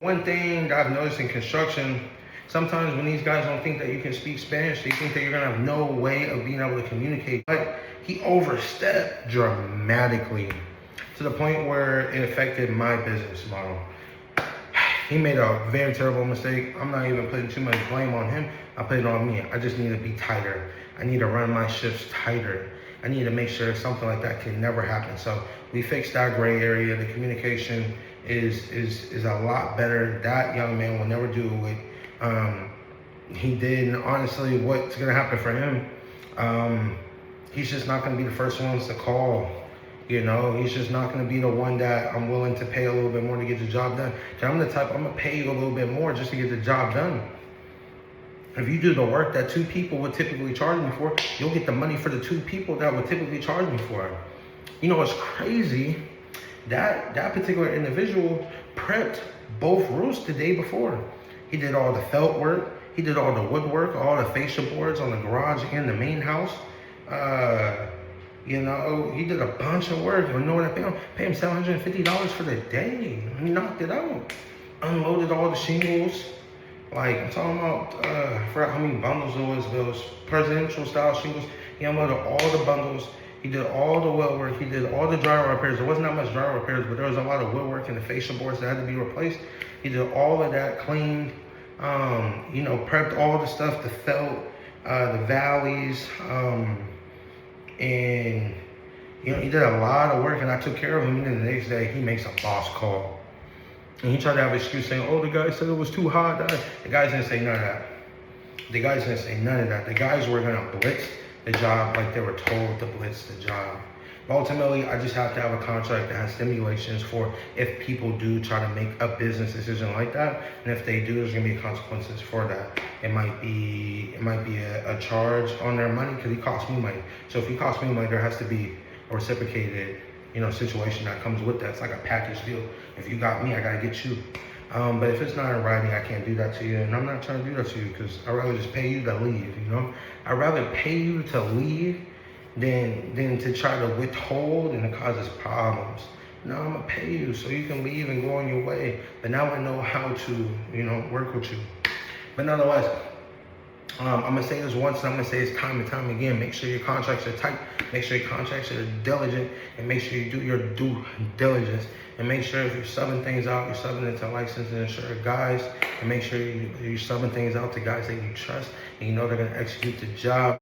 One thing that I've noticed in construction, sometimes when these guys don't think that you can speak Spanish, they think that you're gonna have no way of being able to communicate. But he overstepped dramatically to the point where it affected my business model. He made a very terrible mistake. I'm not even putting too much blame on him. I put it on me. I just need to be tighter. I need to run my shifts tighter. I need to make sure something like that can never happen. So we fixed that gray area. The communication is a lot better. That young man will never do what he did. And honestly, what's gonna happen for him? He's just not gonna be the first ones to call. You know, he's just not going to be the one that I'm willing to pay a little bit more to get the job done. I'm the type, I'm going to pay you a little bit more just to get the job done. If you do the work that two people would typically charge me for, you'll get the money for the two people that would typically charge me for. You know, it's crazy. That particular individual prepped both roofs the day before. He did all the felt work. He did all the woodwork, all the fascia boards on the garage and the main house. You know, he did a bunch of work. You know what I paid him? Paid him $750 for the day. He knocked it out. Unloaded all the shingles. Like, I'm talking about, I forgot how many bundles it was. Those presidential style shingles. He unloaded all the bundles. He did all the well work. He did all the drywall repairs. There wasn't that much drywall repairs, but there was a lot of woodwork and the fascia boards that had to be replaced. He did all of that, cleaned, you know, prepped all the stuff, the felt, the valleys, and you know, he did a lot of work, and I took care of him. And then the next day, he makes a boss call, and he tried to have an excuse saying, "Oh, the guy said it was too hot." The guys didn't say none of that. The guys didn't say none of that. The guys were gonna blitz the job like they were told to blitz the job. But ultimately, I just have to have a contract that has stimulations for if people do try to make a business decision like that, and if they do, there's gonna be consequences for that. It might be a charge on their money because he cost me money. So if he cost me money, there has to be a reciprocated, you know, situation that comes with that. It's like a package deal. If you got me, I gotta get you. But if it's not in writing, I can't do that to you, and I'm not trying to do that to you because I'd rather just pay you to leave. You know, I'd rather pay you to leave than to try to withhold and it causes problems. No, I'm gonna pay you so you can leave and go on your way. But now I know how to, you know, work with you. But nonetheless, I'm gonna say this once and I'm gonna say this time and time again. Make sure your contracts are tight. Make sure your contracts are diligent, and make sure you do your due diligence. And make sure if you're subbing things out, you're subbing it to licensed and insured guys. And make sure you're subbing things out to guys that you trust and you know they're gonna execute the job.